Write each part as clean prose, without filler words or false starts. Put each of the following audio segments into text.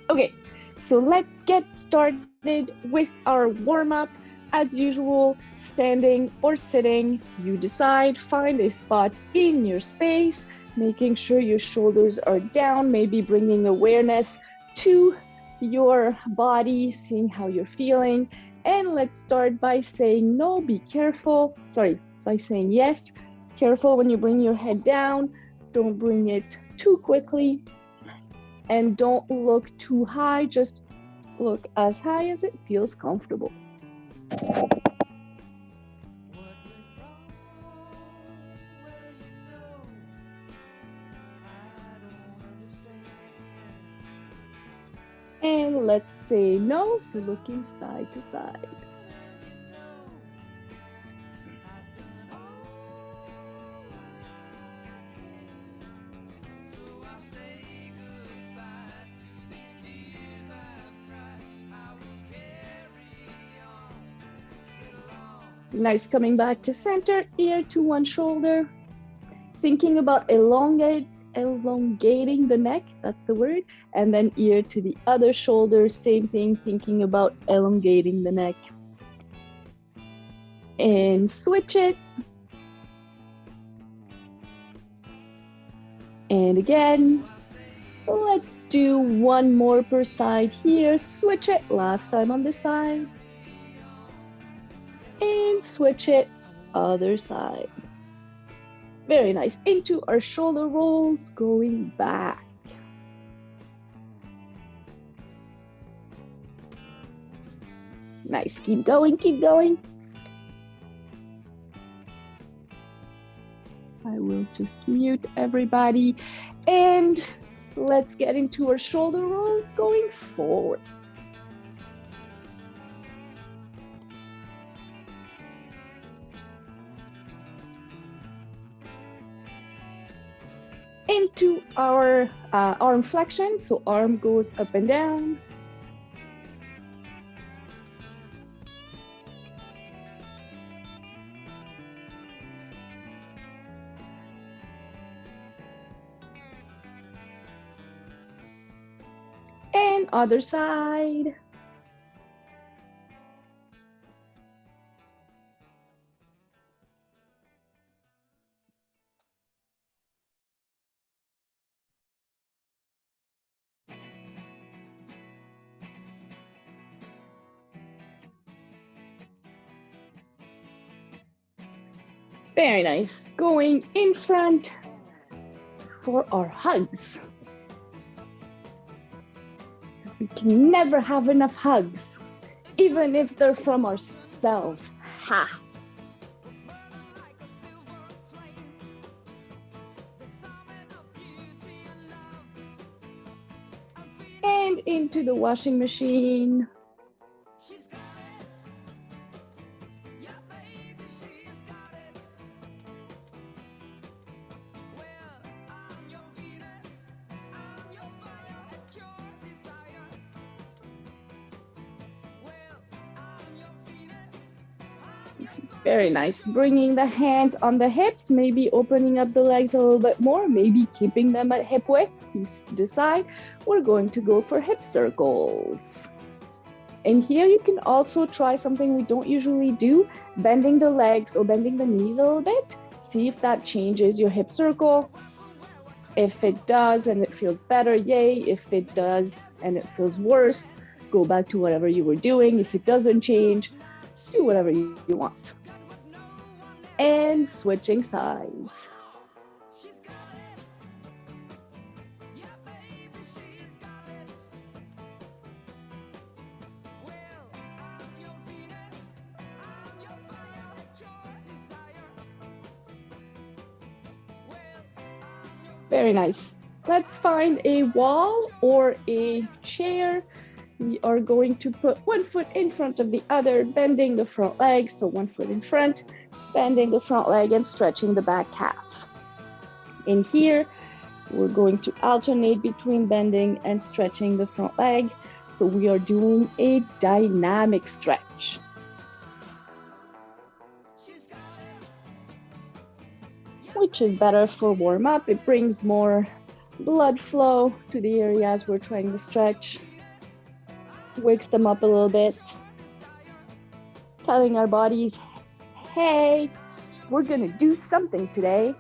Okay, so let's get started with our warm up. As usual, standing or sitting, you decide, find a spot in your space, making sure your shoulders are down, maybe bringing awareness to your body, seeing how you're feeling. And let's start by saying no, be careful. Sorry, by saying yes. Careful when you bring your head down. Don't bring it too quickly and don't look too high. Just look as high as it feels comfortable. And let's say no, so looking side to side. Nice, coming back to center, ear to one shoulder. Thinking about elongating the neck, that's the word, and then ear to the other shoulder, same thing, thinking about elongating the neck. And switch it. And again, let's do one more per side here. Switch it, last time on this side. And switch it, other side. Very nice. Into our shoulder rolls, going back. Nice, keep going, keep going. I will just mute everybody. And let's get into our shoulder rolls going forward. Into our arm flexion, so arm goes up and down. And other side. Very nice. Going in front for our hugs. We can never have enough hugs, even if they're from ourselves. Ha! And into the washing machine. Very nice. Bringing the hands on the hips, maybe opening up the legs a little bit more, maybe keeping them at hip width. You decide. We're going to go for hip circles. And here you can also try something we don't usually do, bending the legs or bending the knees a little bit. See if that changes your hip circle. If it does and it feels better, yay. If it does and it feels worse, go back to whatever you were doing. If it doesn't change, do whatever you want. And switching sides. Very nice. Let's find a wall or a chair. We are going to put one foot in front of the other, bending the front leg. So one foot in front, bending the front leg and stretching the back calf. In here, we're going to alternate between bending and stretching the front leg. So we are doing a dynamic stretch. Which is better for warm up. It brings more blood flow to the areas we're trying to stretch. wakes them up a little bit, telling our bodies, hey, we're gonna do something today.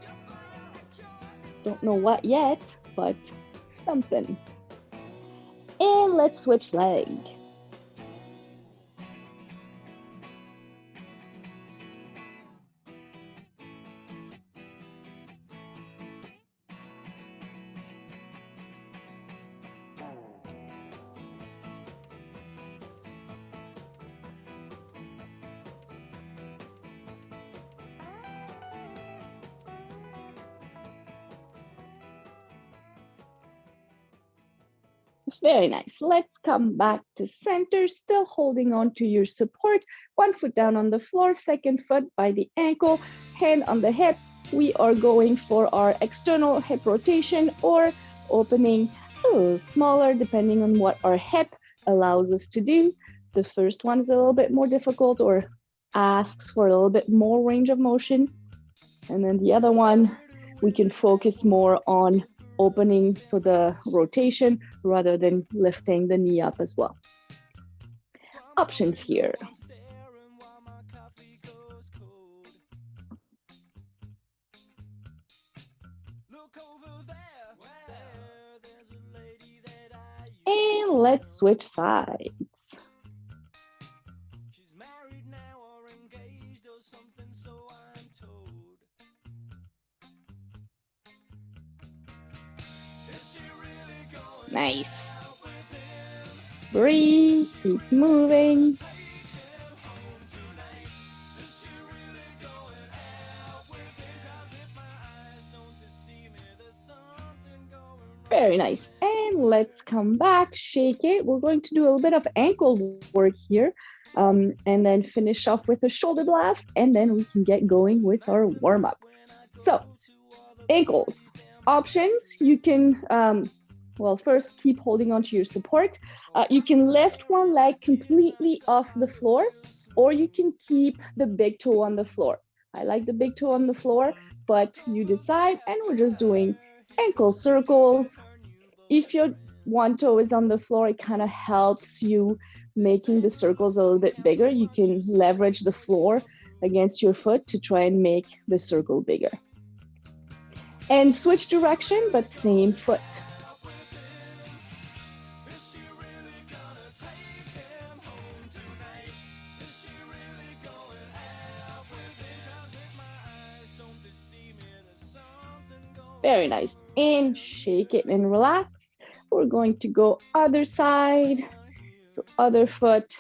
Don't know what yet, but something. And let's switch leg. Very nice. Let's come back to center, still holding on to your support. One foot down on the floor, second foot by the ankle, hand on the hip. We are going for our external hip rotation or opening a little smaller, depending on what our hip allows us to do. The first one is a little bit more difficult or asks for a little bit more range of motion. And then the other one, we can focus more on opening, so the rotation, rather than lifting the knee up as well. Options here. And let's switch sides. Nice. Breathe, keep moving. Very nice. And let's come back, shake it. We're going to do a little bit of ankle work here, and then finish off with a shoulder blast, and then we can get going with our warm-up. So, ankles. Options, you can, well, first keep holding on to your support. You can lift one leg completely off the floor, or you can keep the big toe on the floor. I like the big toe on the floor, but you decide, and we're just doing ankle circles. If your one toe is on the floor, it kind of helps you making the circles a little bit bigger. You can leverage the floor against your foot to try and make the circle bigger. And switch direction, but same foot. Very nice. And shake it and relax. We're going to go other side. So other foot,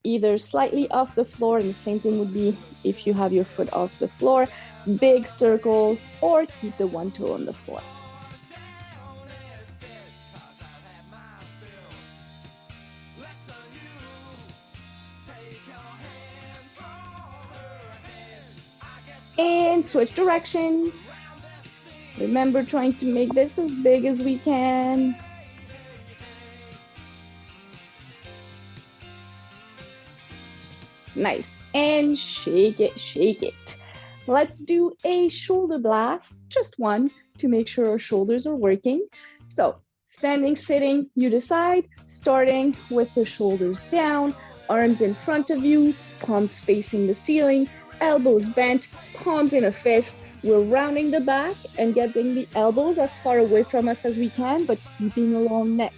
either slightly off the floor, and the same thing would be if you have your foot off the floor, big circles, or keep the one toe on the floor. And switch directions. Remember, trying to make this as big as we can. Nice. And shake it, shake it. Let's do a shoulder blast, just one, to make sure our shoulders are working. So standing, sitting, you decide, starting with the shoulders down, arms in front of you, palms facing the ceiling, elbows bent, palms in a fist. We're rounding the back and getting the elbows as far away from us as we can, but keeping a long neck.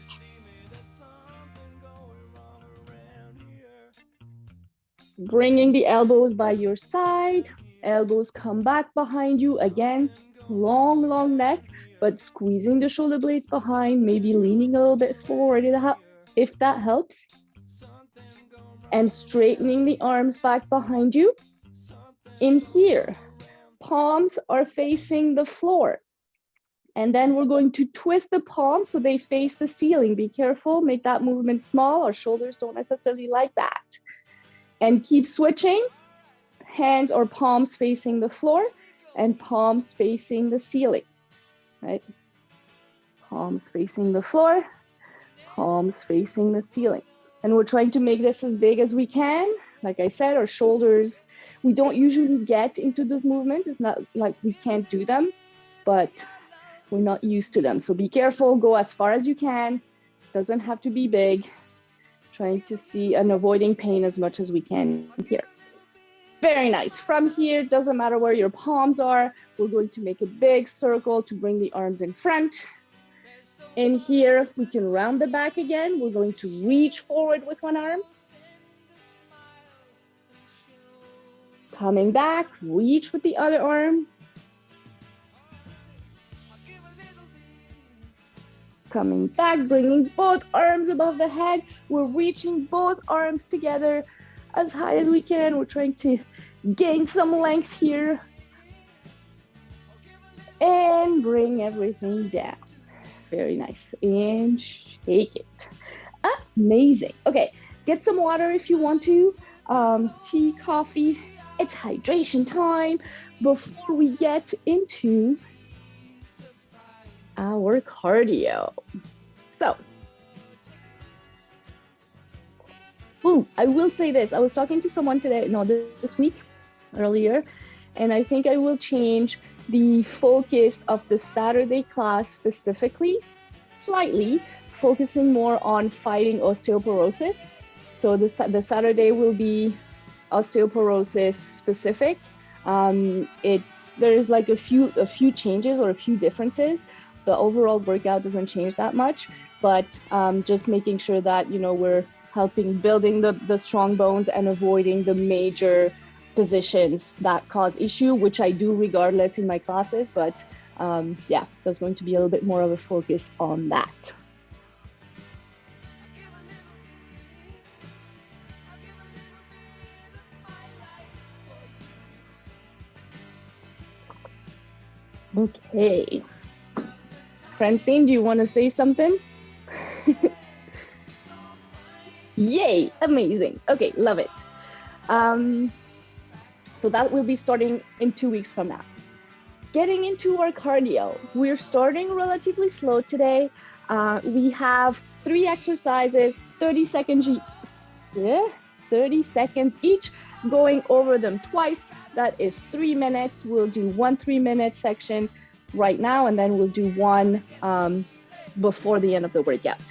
Bringing the elbows by your side, elbows come back behind you. Again, long neck, but squeezing the shoulder blades behind, maybe leaning a little bit forward if that helps. And straightening the arms back behind you. In here, palms are facing the floor. And then we're going to twist the palms so they face the ceiling. Be careful, make that movement small. Our shoulders don't necessarily like that. And keep switching, hands or palms facing the floor and palms facing the ceiling, right? Palms facing the floor, palms facing the ceiling. And we're trying to make this as big as we can. Like I said, our shoulders, we don't usually get into this movement. It's not like we can't do them, but we're not used to them. So be careful, go as far as you can. Doesn't have to be big. Trying to see and avoiding pain as much as we can here. Very nice. From here, doesn't matter where your palms are, we're going to make a big circle to bring the arms in front. And here, we can round the back again. We're going to reach forward with one arm. Coming back, reach with the other arm. Coming back, bringing both arms above the head. We're reaching both arms together as high as we can. We're trying to gain some length here. And bring everything down. Very nice. And shake it. Amazing. Okay, get some water if you want to. Tea, coffee. It's hydration time before we get into our cardio. So, I will say this. I was talking to someone today, this week, earlier, and I think I will change the focus of the Saturday class specifically, slightly, focusing more on fighting osteoporosis. So the Saturday will be osteoporosis specific. There's like a few changes or a few differences. The overall workout doesn't change that much, but just making sure that, we're helping building the strong bones and avoiding the major positions that cause issue, which I do regardless in my classes, but yeah, there's going to be a little bit more of a focus on that. Okay. Francine, do you want to say something? Yay, amazing. Okay, love it. So that will be starting in 2 weeks from now. Getting into our cardio, we're starting relatively slow today. We have 3 exercises, 30 seconds each, going over them twice. That is 3 minutes. We'll do 1 3-minute section right now, and then we'll do one before the end of the workout.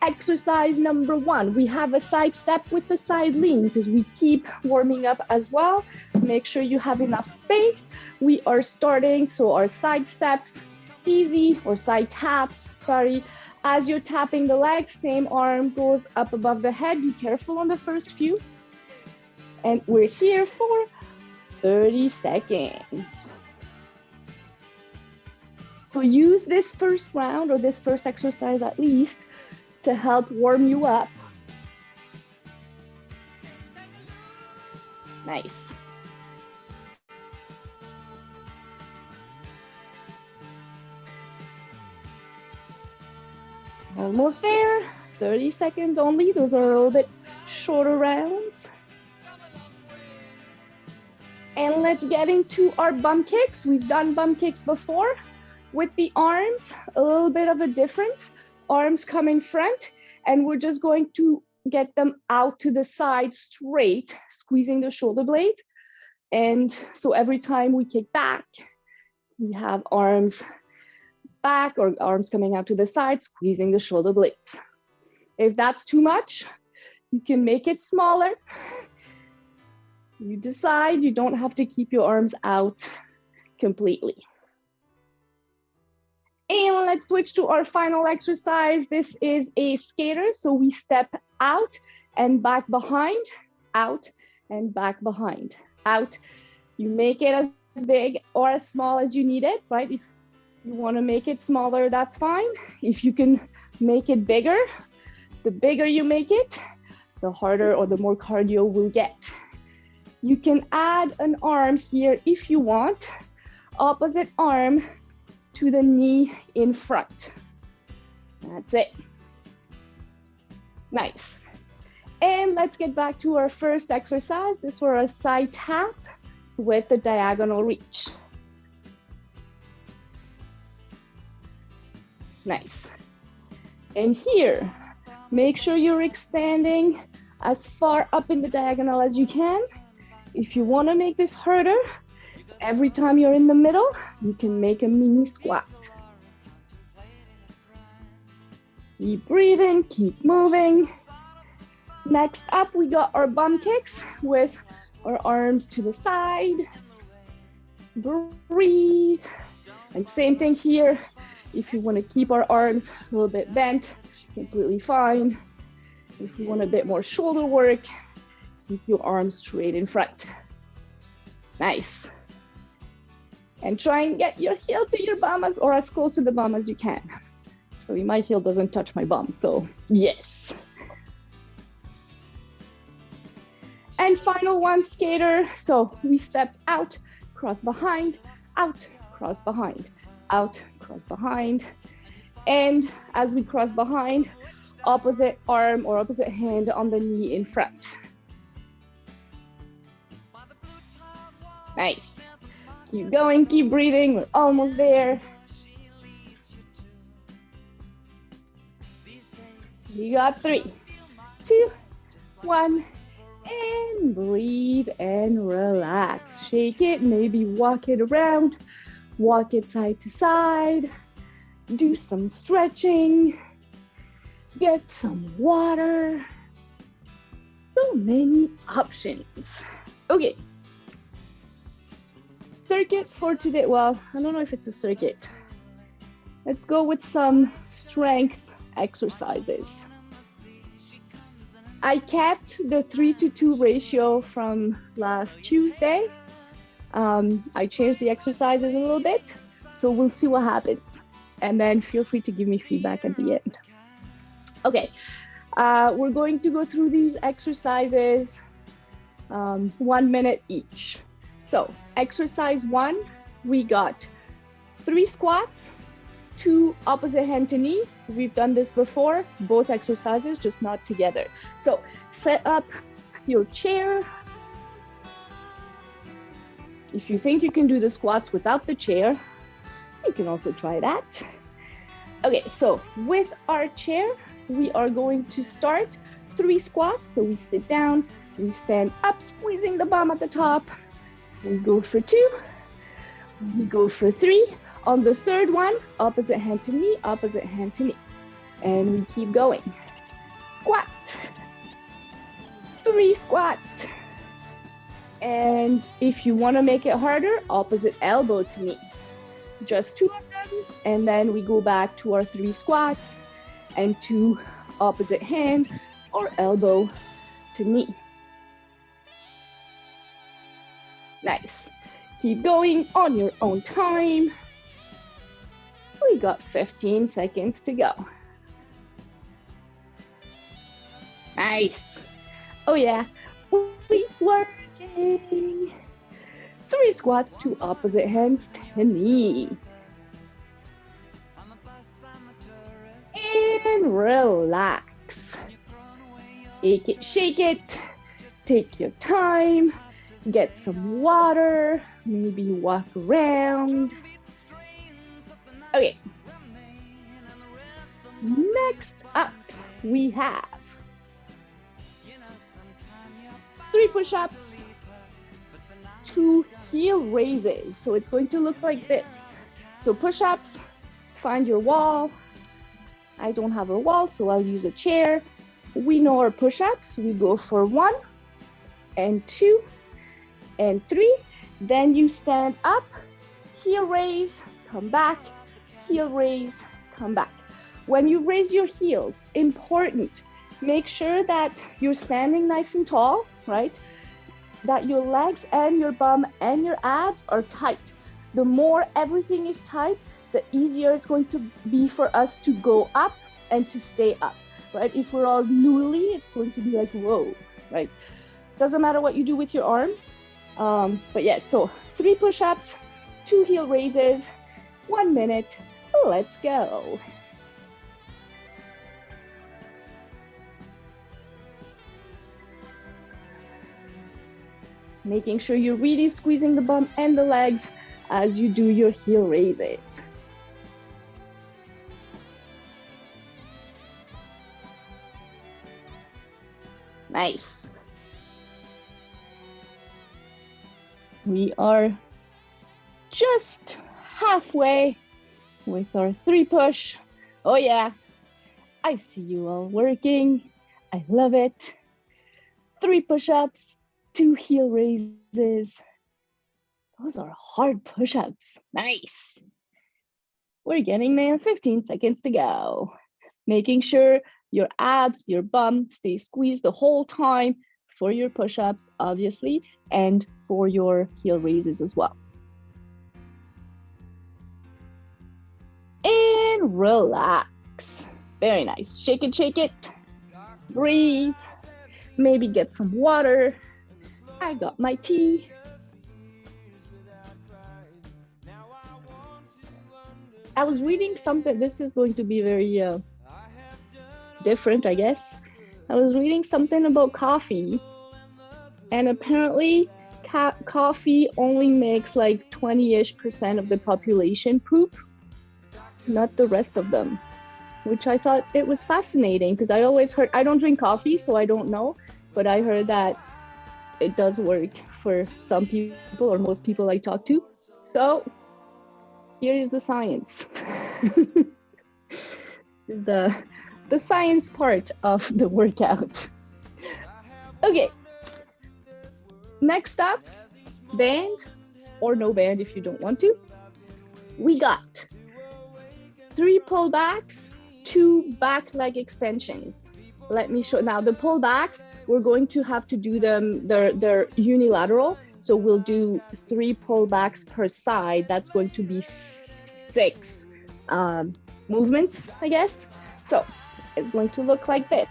Exercise number 1, we have a side step with the side lean because we keep warming up as well. Make sure you have enough space. We are starting, so our side steps, easy, or side taps, sorry. As you're tapping the legs, same arm goes up above the head. Be careful on the first few. And we're here for 30 seconds. So use this first round or this first exercise at least to help warm you up. Nice. Almost there. 30 seconds only. Those are a little bit shorter rounds. And let's get into our bump kicks. We've done bump kicks before. With the arms, a little bit of a difference. Arms come in front, and we're just going to get them out to the side straight, squeezing the shoulder blades. And so every time we kick back, we have arms back or arms coming out to the side, squeezing the shoulder blades. If that's too much, you can make it smaller. You decide, you don't have to keep your arms out completely. And let's switch to our final exercise. This is a skater. So we step out and back behind, out and back behind, out. You make it as big or as small as you need it, right? If you want to make it smaller, that's fine. If you can make it bigger, the bigger you make it, the harder or the more cardio we'll get. You can add an arm here if you want, opposite arm to the knee in front. That's it. Nice. And let's get back to our first exercise. This was a side tap with the diagonal reach. Nice. And here, make sure you're extending as far up in the diagonal as you can. If you want to make this harder, every time you're in the middle, you can make a mini squat. Keep breathing, keep moving. Next up, we got our bum kicks with our arms to the side. Breathe. And same thing here. If you want to keep our arms a little bit bent, completely fine. If you want a bit more shoulder work, keep your arms straight in front. Nice. And try and get your heel to your bum or as close to the bum as you can. Actually, my heel doesn't touch my bum, so yes. And final one, skater. So we step out, cross behind, out, cross behind, out, cross behind. And as we cross behind, opposite arm or opposite hand on the knee in front. Nice. Keep going, keep breathing. We're almost there. You got 3, 2, 1, and breathe and relax. Shake it, maybe walk it around, walk it side to side, do some stretching, get some water. So many options. Okay. Circuit for today. Well, I don't know if it's a circuit. Let's go with some strength exercises. I kept the 3-to-2 ratio from last Tuesday. I changed the exercises a little bit, so we'll see what happens. And then feel free to give me feedback at the end. Okay, we're going to go through these exercises 1 minute each. So exercise 1, we got 3 squats, 2 opposite hand to knee. We've done this before, both exercises, just not together. So set up your chair. If you think you can do the squats without the chair, you can also try that. Okay, so with our chair, we are going to start 3 squats. So we sit down, we stand up, squeezing the bum at the top. We go for 2, we go for 3. On the third one, opposite hand to knee, opposite hand to knee. And we keep going. Squat. 3 squat. And if you want to make it harder, opposite elbow to knee. Just 2 of them. And then we go back to our 3 squats and 2 opposite hand or elbow to knee. Nice. Keep going on your own time. We got 15 seconds to go. Nice. Oh yeah, we working. 3 squats, 2 opposite hands to knee. And relax. Shake it. Take your time. Get some water. Maybe walk around. Okay. Next up, we have 3 push-ups, 2 heel raises. So it's going to look like this. So push-ups, find your wall. I don't have a wall, so I'll use a chair. We know our push-ups. We go for 1 and 2 and 3. Then you stand up, heel raise, come back, heel raise, come back. When you raise your heels, important, make sure that you're standing nice and tall, right? That your legs and your bum and your abs are tight. The more everything is tight, the easier it's going to be for us to go up and to stay up, right? If we're all noodly, it's going to be like, whoa, right? Doesn't matter what you do with your arms. But yeah, so 3 push-ups, 2 heel raises, 1 minute, let's go. Making sure you're really squeezing the bum and the legs as you do your heel raises. Nice. We are just halfway with our 3 push. Oh yeah, I see you all working. I love it. 3 push-ups, 2 heel raises. Those are hard push-ups. Nice. We're getting there. 15 seconds to go. Making sure your abs, your bum stay squeezed the whole time for your push-ups, obviously, and for your heel raises as well. And relax. Very nice. Shake it. Breathe. Maybe get some water. I got my tea. I was reading something. This is going to be very different, I guess. I was reading something about coffee, and apparently coffee only makes like 20-ish% of the population poop, not the rest of them, which I thought it was fascinating because I always heard, I don't drink coffee, so I don't know, but I heard that it does work for some people or most people I talk to. So here is the science. the science part of the workout. Okay. Next up, band or no band if you don't want to. We got 3 pullbacks, 2 back leg extensions. Let me show. Now the pullbacks, we're going to have to do them, they're unilateral. So we'll do 3 pullbacks per side. That's going to be 6 movements, I guess. So it's going to look like this.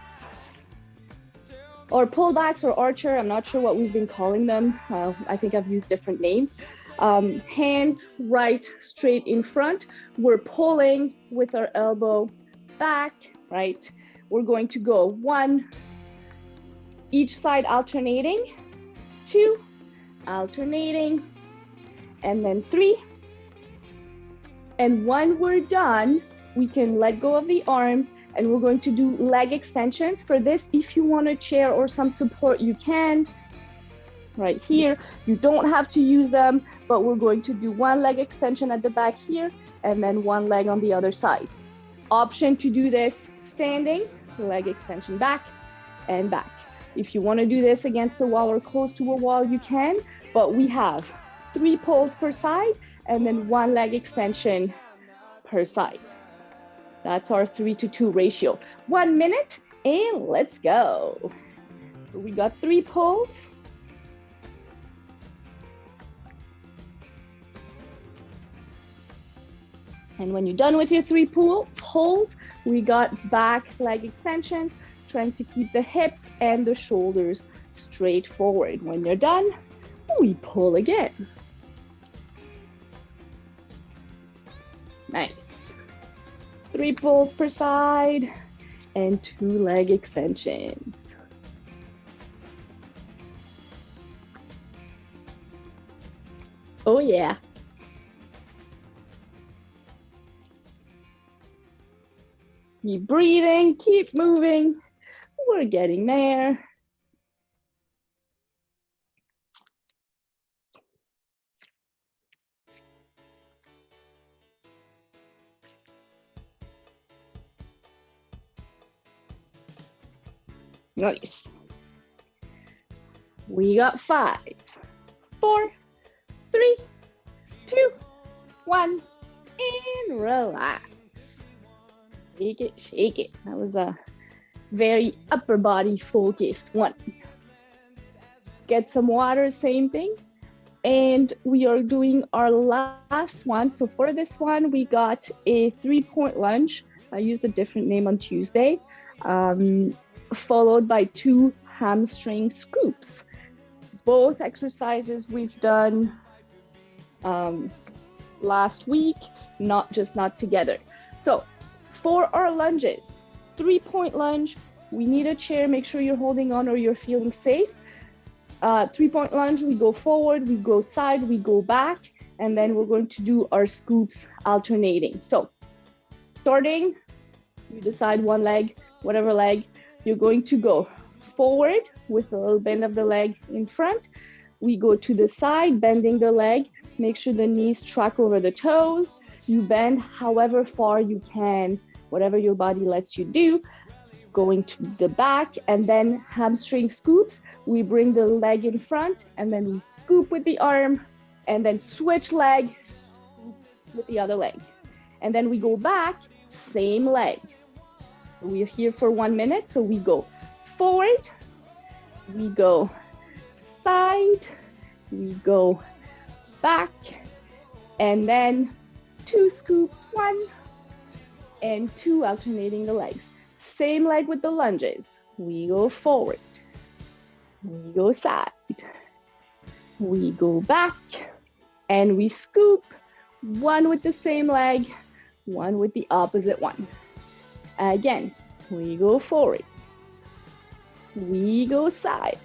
Or pullbacks or archer, I'm not sure what we've been calling them. I think I've used different names. Hands right straight in front. We're pulling with our elbow back, right? We're going to go 1, each side alternating, 2, alternating, and then 3. And when we're done, we can let go of the arms and we're going to do leg extensions. For this, if you want a chair or some support, you can. Right here, you don't have to use them, but we're going to do 1 leg extension at the back here and then 1 leg on the other side. Option to do this standing, leg extension back and back. If you want to do this against a wall or close to a wall, you can, but we have 3 pulls per side and then 1 leg extension per side. That's our 3-to-2 ratio. 1 minute and let's go. So we got 3 pulls. And when you're done with your 3 pulls, we got back leg extensions, trying to keep the hips and the shoulders straight forward. When you're done, we pull again. Nice. 3 pulls per side and 2 leg extensions. Oh yeah. Keep breathing, keep moving. We're getting there. Nice. We got 5, 4, 3, 2, 1, and relax. Shake it. That was a very upper body focused one. Get some water, same thing. And we are doing our last one. So for this one, we got a 3-point lunge. I used a different name on Tuesday, followed by 2 hamstring scoops. Both exercises we've done last week, not together. So for our lunges, 3-point lunge, we need a chair. Make sure you're holding on or you're feeling safe. 3-point lunge, we go forward, we go side, we go back, and then we're going to do our scoops alternating. So starting, you decide 1 leg, whatever leg, you're going to go forward with a little bend of the leg in front. We go to the side, bending the leg, make sure the knees track over the toes. You bend however far you can, whatever your body lets you do. going to the back, and then hamstring scoops. We bring the leg in front, and then we scoop with the arm, and then switch leg, scoop with the other leg. And then we go back, same leg. We're here for 1 minute, so we go forward, we go side, we go back, and then 2 scoops, 1 and 2, alternating the legs. Same leg with the lunges. We go forward, we go side, we go back, and we scoop, 1 with the same leg, 1 with the opposite one. Again, we go forward, we go side,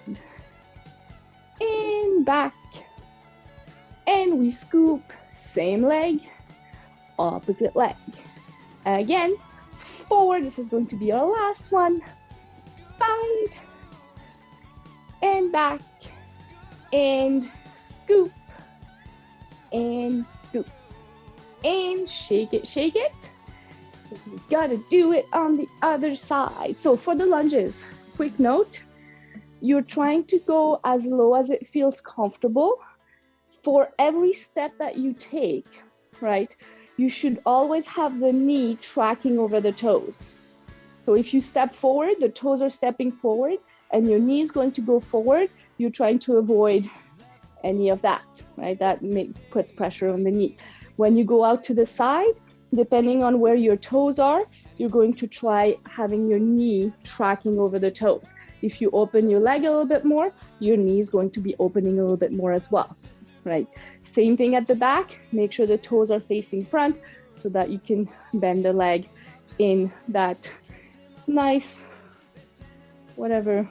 and back, and we scoop, same leg, opposite leg. Again, forward, this is going to be our last one, side, and back, and scoop, and shake it. We gotta do it on the other side. So for the lunges, quick note, you're trying to go as low as it feels comfortable. For every step that you take, right, you should always have the knee tracking over the toes. So if you step forward, the toes are stepping forward, and your knee is going to go forward, you're trying to avoid any of that, right? That puts pressure on the knee. When you go out to the side, depending on where your toes are, you're going to try having your knee tracking over the toes. If you open your leg a little bit more, your knee is going to be opening a little bit more as well, right? Same thing at the back. Make sure the toes are facing front so that you can bend the leg in that nice, whatever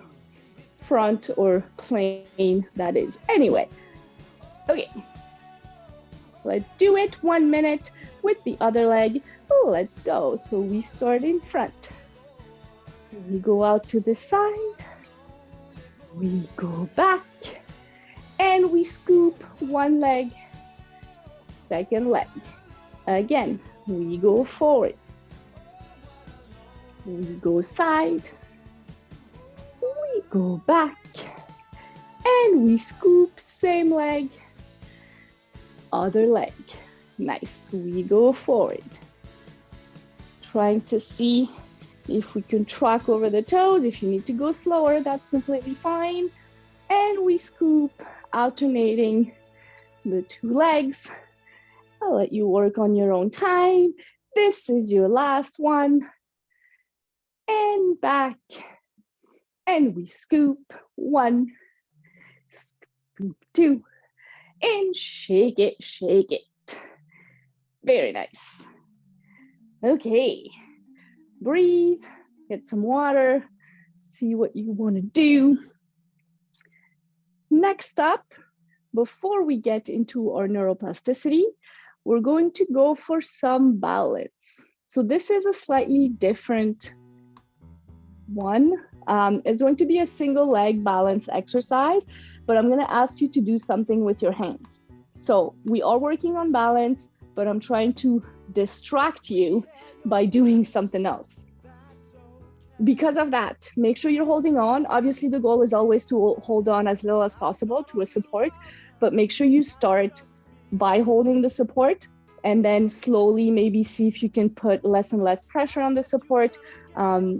front or plane that is. Anyway, okay, let's do it 1 minute with the other leg. Oh, let's go. So we start in front. We go out to the side. We go back. And we scoop 1 leg, 2nd leg. Again, we go forward. We go side. We go back. And we scoop, same leg, other leg. Nice. We go forward. Trying to see if we can track over the toes. If you need to go slower, that's completely fine. And we scoop, alternating the 2 legs. I'll let you work on your own time. This is your last one. And back. And we scoop, 1, scoop 2, and shake it, shake it. Very nice. Okay, breathe, get some water, see what you want to do. Next up, before we get into our neuroplasticity, we're going to go for some balance. So this is a slightly different one. It's going to be a single leg balance exercise, but I'm going to ask you to do something with your hands. So we are working on balance, but I'm trying to distract you by doing something else. Because of that, make sure you're holding on. Obviously, the goal is always to hold on as little as possible to a support, but make sure you start by holding the support and then slowly maybe see if you can put less and less pressure on the support,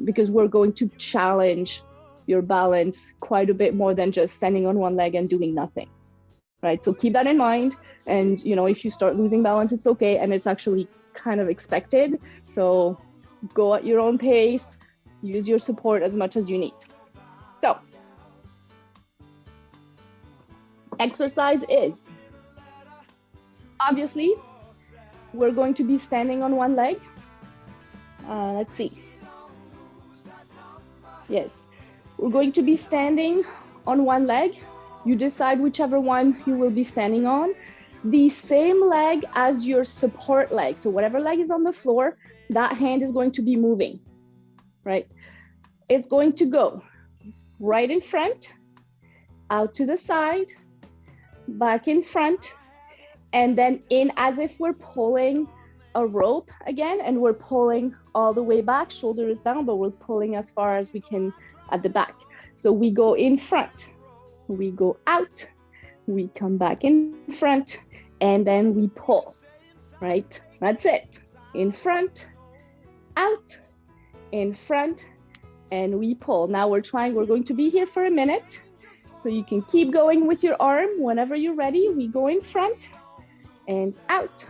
because we're going to challenge your balance quite a bit more than just standing on 1 leg and doing nothing. Right, so keep that in mind. And if you start losing balance, it's okay, and it's actually kind of expected. So go at your own pace, use your support as much as you need. So exercise is, obviously, we're going to be standing on 1 leg. Let's see. Yes, we're going to be standing on 1 leg. You decide whichever one you will be standing on. The same leg as your support leg. So whatever leg is on the floor, that hand is going to be moving, right? It's going to go right in front, out to the side, back in front, and then in as if we're pulling a rope again, and we're pulling all the way back, shoulders down, but we're pulling as far as we can at the back. So we go in front, we go out, we come back in front, and then we pull, right? That's it. In front, out, in front, and we pull. Now we're going to be here for a minute. So you can keep going with your arm. Whenever you're ready, we go in front and out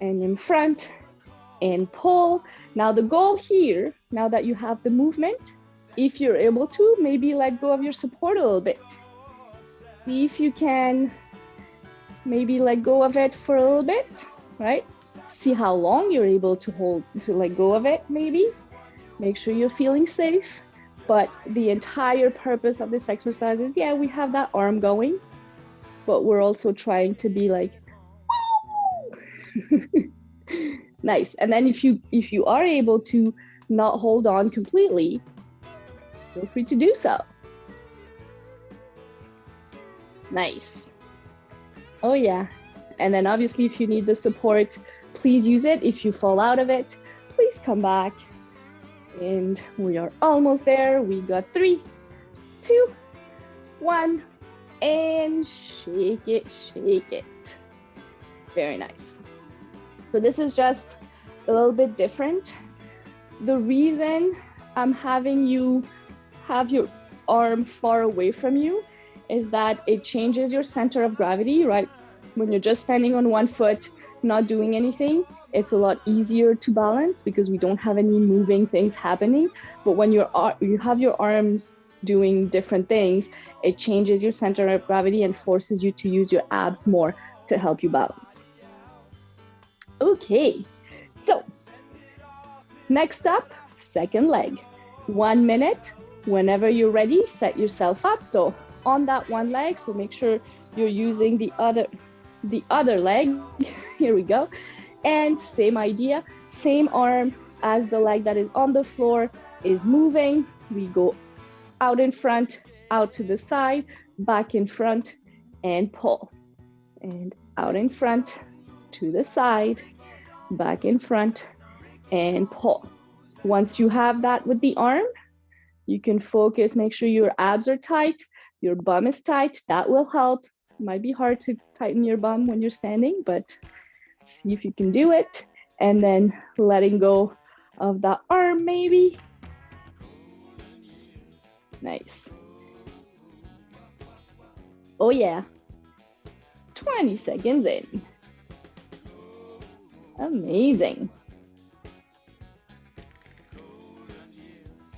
and in front and pull. Now the goal here, now that you have the movement, if you're able to, maybe let go of your support a little bit. See if you can maybe let go of it for a little bit, right? See how long you're able to let go of it maybe. Make sure you're feeling safe. But the entire purpose of this exercise is, yeah, we have that arm going, but we're also trying to be like, nice. And then if you are able to not hold on completely, feel free to do so. Nice. Oh yeah. And then obviously if you need the support, please use it. If you fall out of it, please come back. And we are almost there. We got 3, 2, 1, and shake it, shake it. Very nice. So this is just a little bit different. The reason I'm having you have your arm far away from you is that it changes your center of gravity, right? When you're just standing on one foot, not doing anything, it's a lot easier to balance because we don't have any moving things happening. But when you have your arms doing different things, it changes your center of gravity and forces you to use your abs more to help you balance. Okay, so next up, second leg. 1 minute, whenever you're ready, set yourself up. So on that one leg, so make sure you're using the other leg. Here we go. And same idea, same arm as the leg that is on the floor is moving. We go out in front, out to the side, back in front, and pull. And out in front, to the side, back in front, and pull. Once you have that with the arm, you can focus, make sure your abs are tight, your bum is tight. That will help. It might be hard to tighten your bum when you're standing, but see if you can do it. And then letting go of that arm maybe. Nice. Oh yeah. 20 seconds in. Amazing.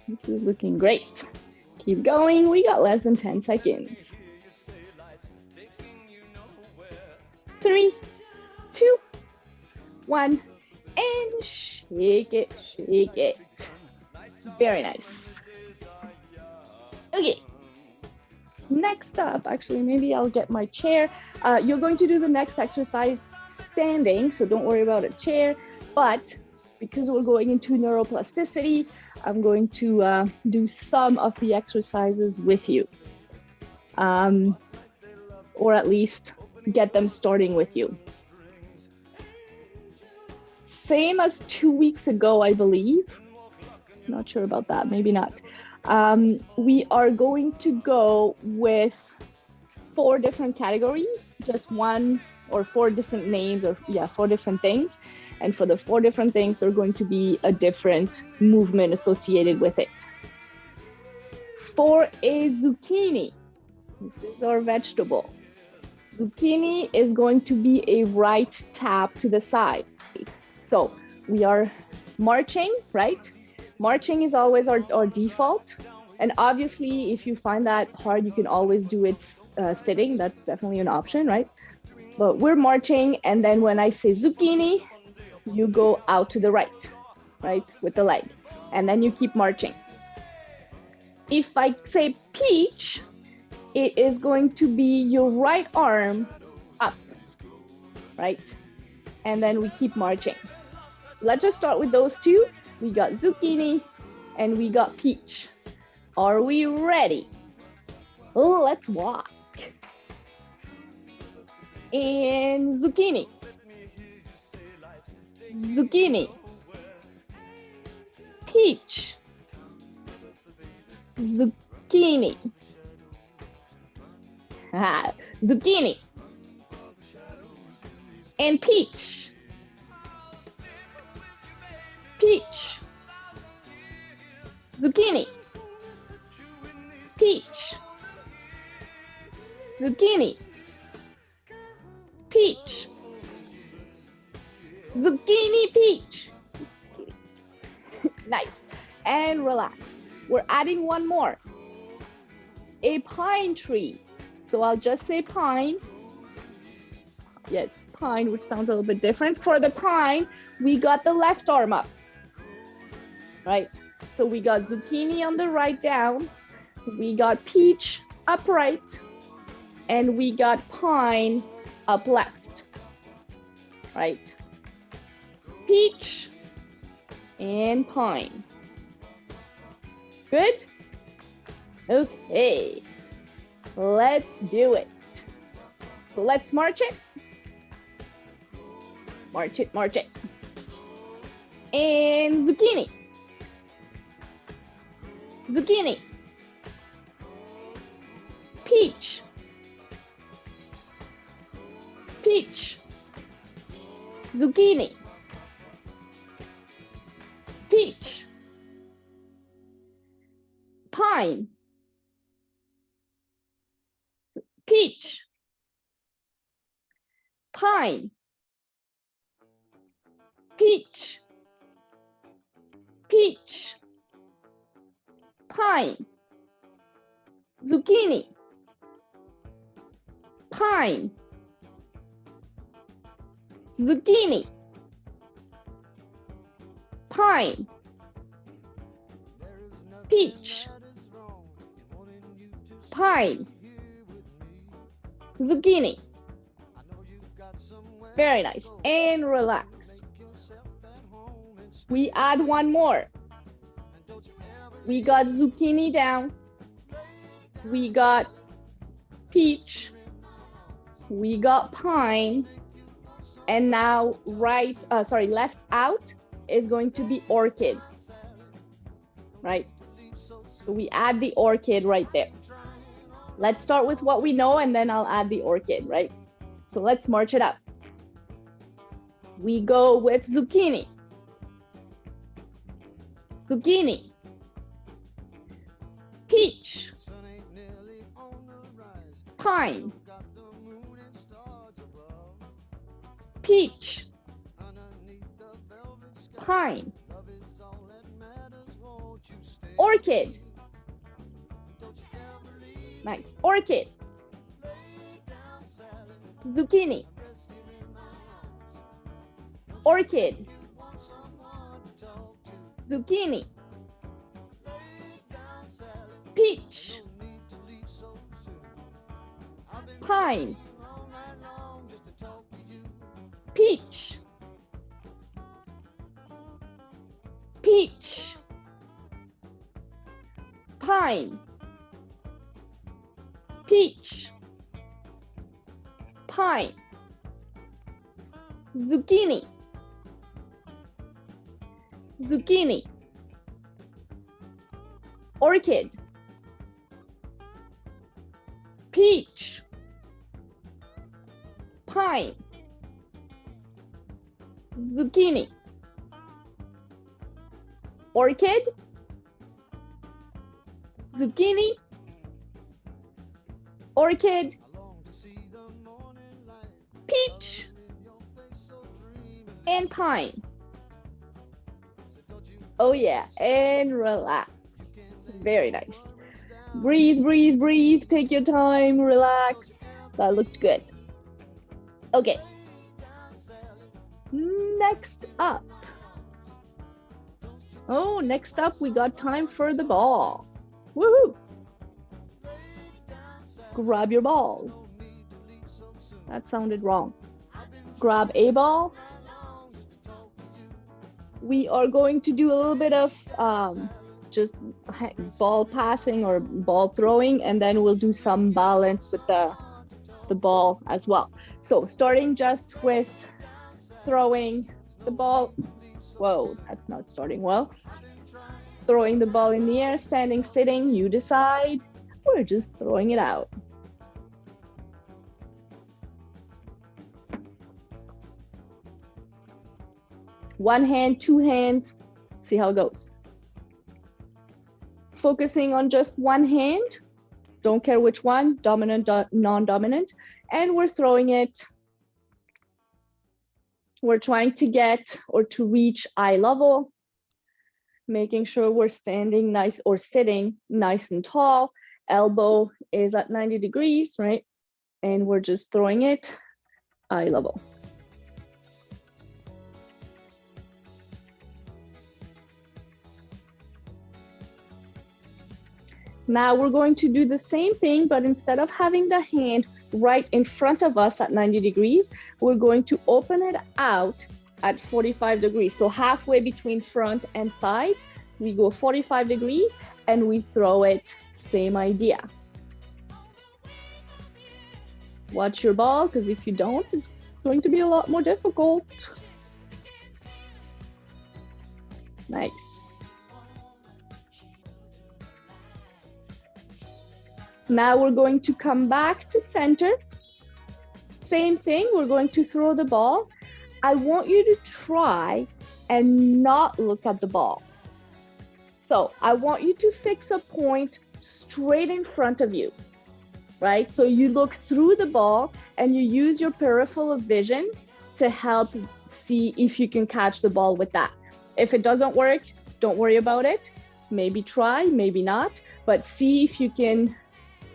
This is looking great. Keep going. We got less than 10 seconds. 3, 2, 1, and shake it, shake it. Very nice. Okay. Next up, actually, maybe I'll get my chair. You're going to do the next exercise standing, so don't worry about a chair. But because we're going into neuroplasticity, I'm going to do some of the exercises with you. Or at least get them starting with you. Same as 2 weeks ago, I believe. Not sure about that, maybe not. We are going to go with 4 different categories, just 1 or 4 different names, or 4 different things. And for the 4 different things, there's going to be a different movement associated with it. For a zucchini, this is our vegetable. Zucchini is going to be a right tap to the side. So we are marching, right? Marching is always our default. And obviously, if you find that hard, you can always do it sitting. That's definitely an option, right? But we're marching. And then when I say zucchini, you go out to the right, with the leg. And then you keep marching. If I say peach, it is going to be your right arm up, right? And then we keep marching. Let's just start with those 2. We got zucchini and we got peach. Are we ready? Oh, let's walk. And zucchini. zucchini, peach, zucchini, zucchini, and peach, peach, zucchini, peach, zucchini, peach, zucchini, peach. Nice. And relax. We're adding one more. A pine tree. So I'll just say pine. Yes, pine, which sounds a little bit different. For the pine, we got the left arm up, right? So we got zucchini on the right down. We got peach upright. And we got pine up left, right? Peach and pine. Good? Okay, let's do it. So let's march it. March it, march it. And zucchini. Zucchini. Peach. Peach. Zucchini. Peach. Pine. Peach. Pine. Peach. Peach. Pine. Zucchini. Pine. Zucchini. Pine. Peach. Pine. Zucchini. Very nice. And relax. We add one more. We got zucchini down. We got peach. We got pine. And now left out is going to be orchid. Right? So we add the orchid right there. Let's start with what we know and then I'll add the orchid, right? So let's march it up. We go with zucchini. Zucchini. Peach. Pine. Peach. Pine. Orchid. Nice. Orchid. Zucchini. Orchid. Zucchini. Peach. Pine. Peach. Peach. Pine. Peach. Pine. Zucchini. Zucchini. Orchid. Peach. Pine. Zucchini. Orchid. Zucchini. Orchid. Peach. And pine. Oh yeah, and relax. Very nice. Breathe, breathe, breathe. Take your time, relax. That looked good. Okay. Next up. Oh, next up we got time for the ball. Woohoo! Grab your balls. That sounded wrong. Grab a ball. We are going to do a little bit of just ball passing or ball throwing, and then we'll do some balance with the ball as well. So starting just with throwing the ball. Whoa, that's not starting well. Throwing the ball in the air, standing, sitting, you decide. We're just throwing it out. One hand, two hands, see how it goes. Focusing on just one hand, don't care which one, dominant, non-dominant, and we're throwing it. We're trying to get or to reach eye level, making sure we're standing nice or sitting nice and tall. Elbow is at 90 degrees, right? And we're just throwing it eye level. Now we're going to do the same thing, but instead of having the hand right in front of us at 90 degrees, we're going to open it out at 45 degrees. So halfway between front and side, we go 45 degrees and we throw it, same idea. Watch your ball, because if you don't, it's going to be a lot more difficult. Nice. Now we're going to come back to center. Same thing, we're going to throw the ball. I want you to try and not look at the ball. So I want you to fix a point straight in front of you, right? So you look through the ball and you use your peripheral vision to help see if you can catch the ball with that. If it doesn't work, don't worry about it. Maybe try, maybe not, but see if you can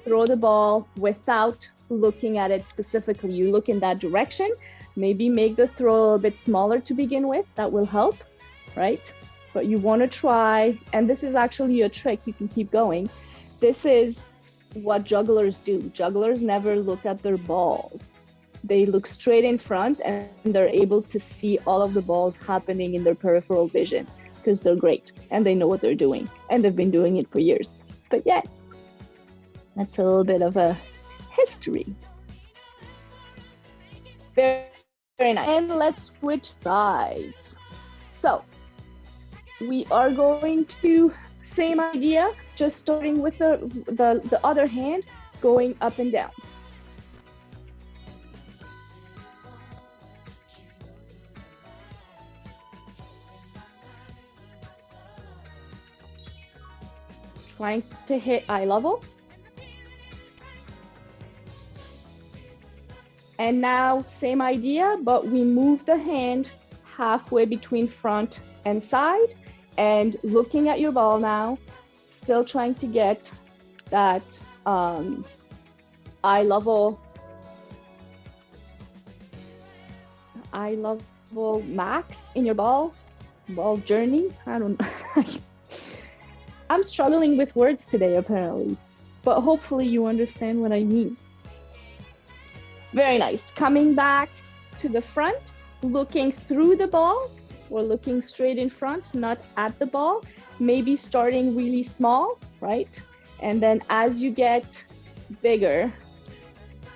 throw the ball without looking at it specifically. You look in that direction, maybe make the throw a little bit smaller to begin with, that will help, right? But you want to try, and this is actually a trick, you can keep going. This is what jugglers do. Jugglers never look at their balls. They look straight in front and they're able to see all of the balls happening in their peripheral vision because they're great and they know what they're doing and they've been doing it for years. But yes, that's a little bit of a history. Very, very nice. And let's switch sides. So we are going to, same idea, just starting with the other hand, going up and down. Trying to hit eye level. And now same idea, but we move the hand halfway between front and side and looking at your ball now, still trying to get that eye level max in your ball journey. I don't know. I'm struggling with words today apparently, but hopefully you understand what I mean. Very nice. Coming back to the front, looking through the ball. We're looking straight in front, not at the ball. Maybe starting really small, right? And then as you get bigger,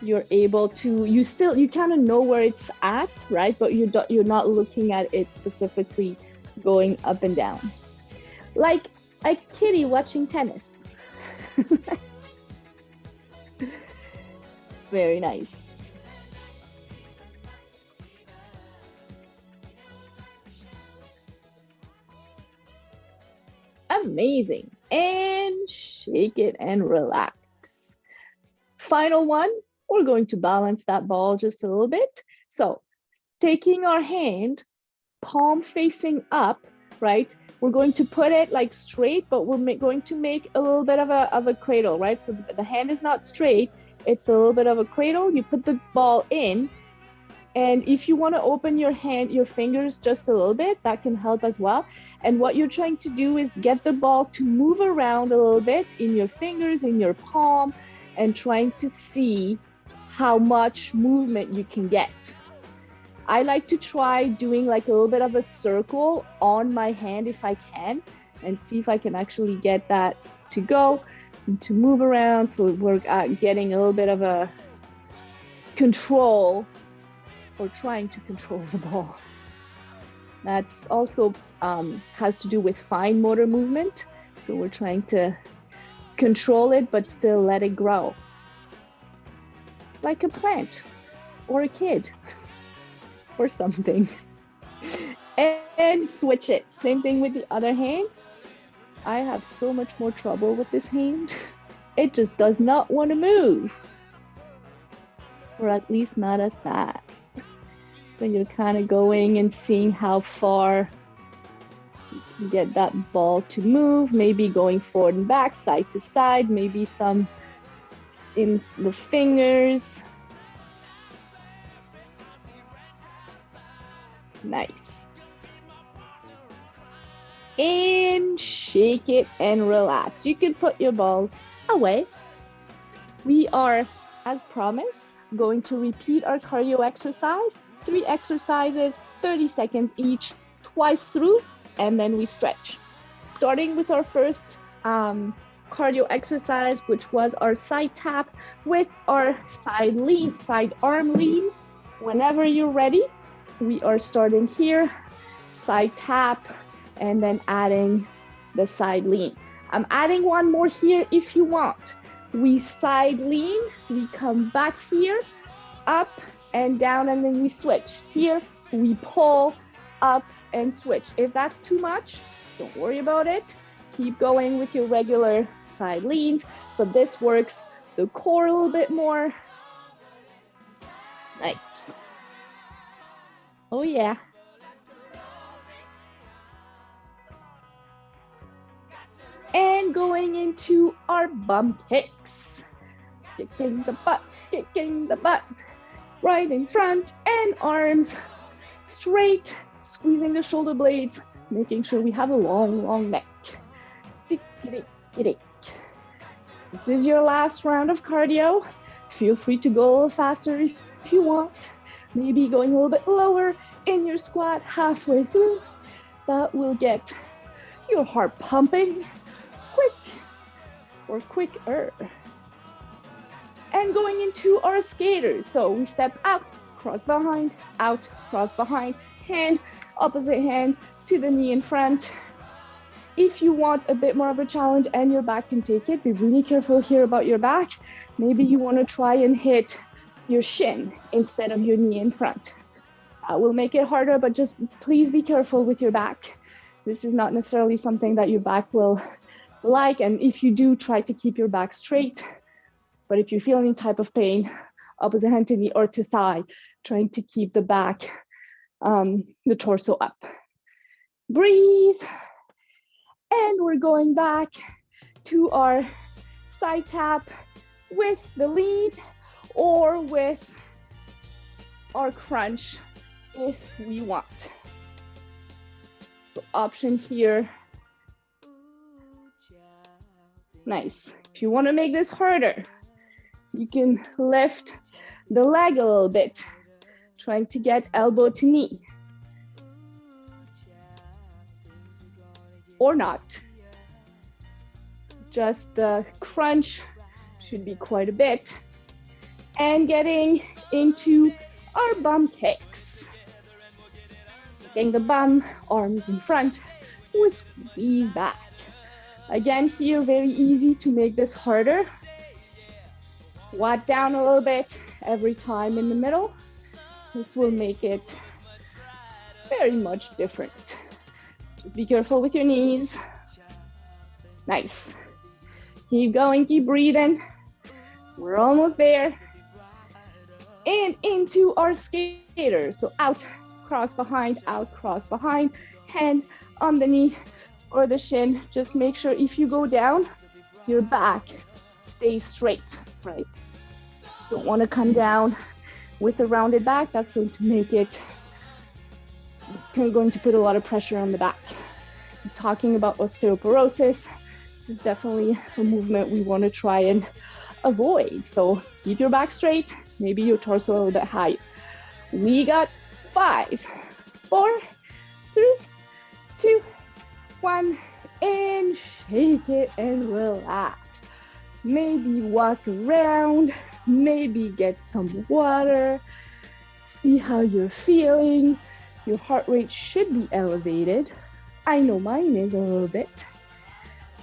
you're able to, you kind of know where it's at, right? But you're not looking at it specifically going up and down. Like a kitty watching tennis. Very nice. Amazing. And shake it and relax. Final one, we're going to balance that ball just a little bit. So taking our hand, palm facing up, right? We're going to put it like straight, but we're going to make a little bit of a cradle, right? So the hand is not straight, it's a little bit of a cradle. You put the ball in, and if you want to open your fingers just a little bit, that can help as well. And what you're trying to do is get the ball to move around a little bit in your fingers, in your palm, and trying to see how much movement you can get. I like to try doing like a little bit of a circle on my hand if I can, and see if I can actually get that to go and to move around. So we're getting a little bit of a control, or trying to control the ball. That's also has to do with fine motor movement. So we're trying to control it, but still let it grow. Like a plant or a kid or something. And switch it. Same thing with the other hand. I have so much more trouble with this hand. It just does not want to move. Or at least not as fast. So you're kind of going and seeing how far you can get that ball to move, maybe going forward and back, side to side, maybe some in the fingers. Nice. And shake it and relax. You can put your balls away. We are, as promised, going to repeat our cardio exercise. 3 exercises, 30 seconds each, twice through, and then we stretch. Starting with our first cardio exercise, which was our side tap with our side lean, side arm lean. Whenever you're ready, we are starting here, side tap, and then adding the side lean. I'm adding one more here if you want. We side lean, we come back here, up and down, and then we switch. Here, we pull, up, and switch. If that's too much, don't worry about it. Keep going with your regular side leans, but this works the core a little bit more. Nice. Oh yeah. And going into our bum kicks. Kicking the butt, kicking the butt. Right in front, and arms straight, squeezing the shoulder blades, making sure we have a long neck. This is your last round of cardio. Feel free to go a little faster if you want. Maybe going a little bit lower in your squat halfway through. That will get your heart pumping quick or quicker. And going into our skaters. So we step out, cross behind, out, cross behind, hand, opposite hand to the knee in front. If you want a bit more of a challenge and your back can take it, be really careful here about your back. Maybe you want to try and hit your shin instead of your knee in front. That will make it harder, but just please be careful with your back. This is not necessarily something that your back will like, and if you do, try to keep your back straight. But if you feel any type of pain, opposite hand to knee or to thigh, trying to keep the back, the torso up. Breathe. And we're going back to our side tap with the lean or with our crunch if we want. So option here. Nice. If you want to make this harder, you can lift the leg a little bit, trying to get elbow to knee. Or not. Just the crunch should be quite a bit. And getting into our bum kicks. Getting the bum, arms in front, we squeeze back. Again, here, very easy to make this harder. Squat down a little bit every time in the middle. This will make it very much different. Just be careful with your knees. Nice. Keep going, keep breathing. We're almost there. And into our skaters. So out, cross behind, out, cross behind, hand on the knee or the shin. Just make sure if you go down, your back stays straight, right? Don't want to come down with a rounded back. That's going to make it, going to put a lot of pressure on the back. Talking about osteoporosis, is definitely a movement we want to try and avoid. So keep your back straight, maybe your torso a little bit higher. We got 5, 4, 3, 2, 1, and shake it and relax. Maybe walk around, maybe get some water, see how you're feeling. Your heart rate should be elevated. I know mine is a little bit.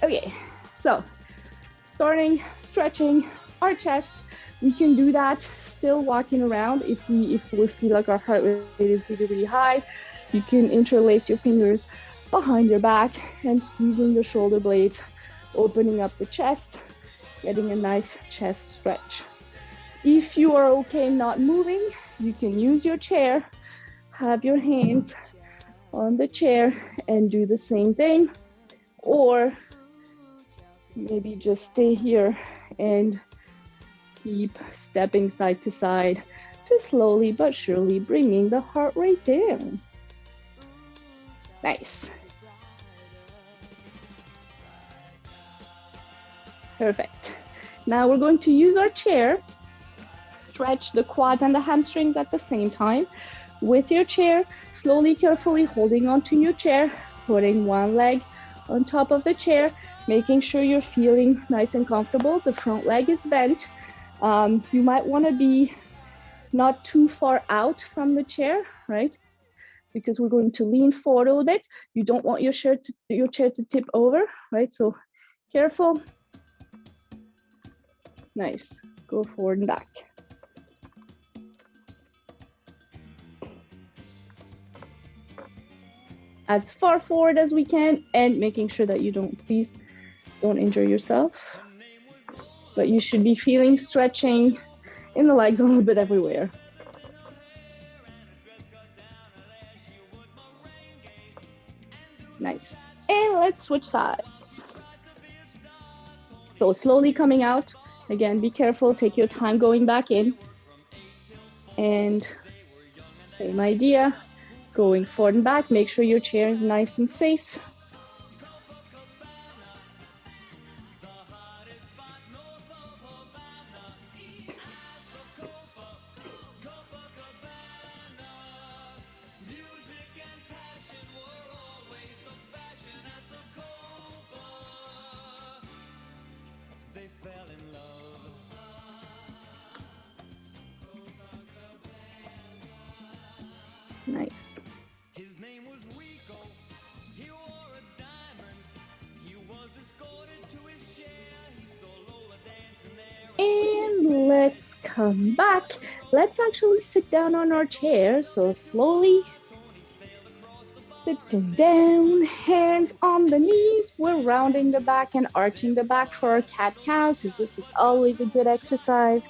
Okay, so starting stretching our chest. We can do that still walking around. If we feel like our heart rate is really high, you can interlace your fingers behind your back and squeezing the shoulder blades, opening up the chest, getting a nice chest stretch. If you are okay not moving, you can use your chair, have your hands on the chair and do the same thing, or maybe just stay here and keep stepping side to side to slowly but surely bringing the heart rate down. Nice. Perfect. Now we're going to use our chair, stretch the quads and the hamstrings at the same time. With your chair, slowly, carefully holding onto your chair, putting one leg on top of the chair, making sure you're feeling nice and comfortable. The front leg is bent. You might want to be not too far out from the chair, right? Because we're going to lean forward a little bit. You don't want your chair to tip over, right? So careful. Nice. Go forward and back. As far forward as we can, and making sure that you please don't injure yourself. But you should be feeling stretching in the legs a little bit everywhere. Nice. And let's switch sides. So slowly coming out. Again, be careful, take your time going back in. And same idea, going forward and back. Make sure your chair is nice and safe. Nice. His name was Rico. He wore a diamond. He was escorted to his chair. He solo dancing there. And let's come back. Let's actually sit down on our chair. So slowly sitting down, hands on the knees. We're rounding the back and arching the back for our cat-cow because this is always a good exercise.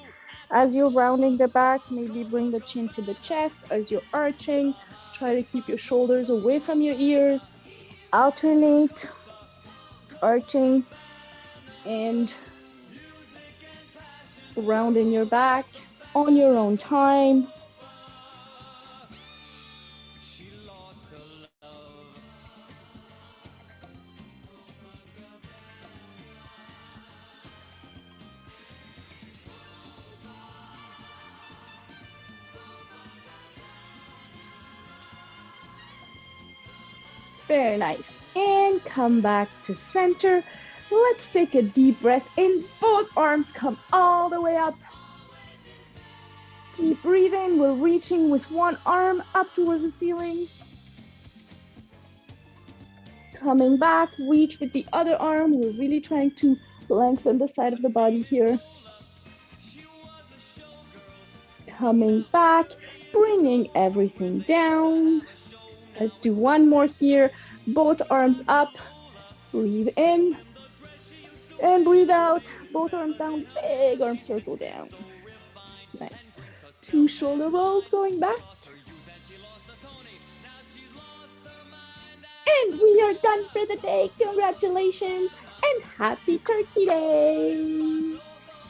As you're rounding the back, maybe bring the chin to the chest. As you're arching, try to keep your shoulders away from your ears. Alternate arching and rounding your back on your own time. Very nice. And come back to center. Let's take a deep breath in. Both arms come all the way up. Keep breathing. We're reaching with one arm up towards the ceiling. Coming back, reach with the other arm. We're really trying to lengthen the side of the body here. Coming back, bringing everything down. Let's do one more here. Both arms up. Breathe in and breathe out. Both arms down. Big arm circle down. Nice. 2 shoulder rolls going back. And we are done for the day. Congratulations and happy Turkey Day.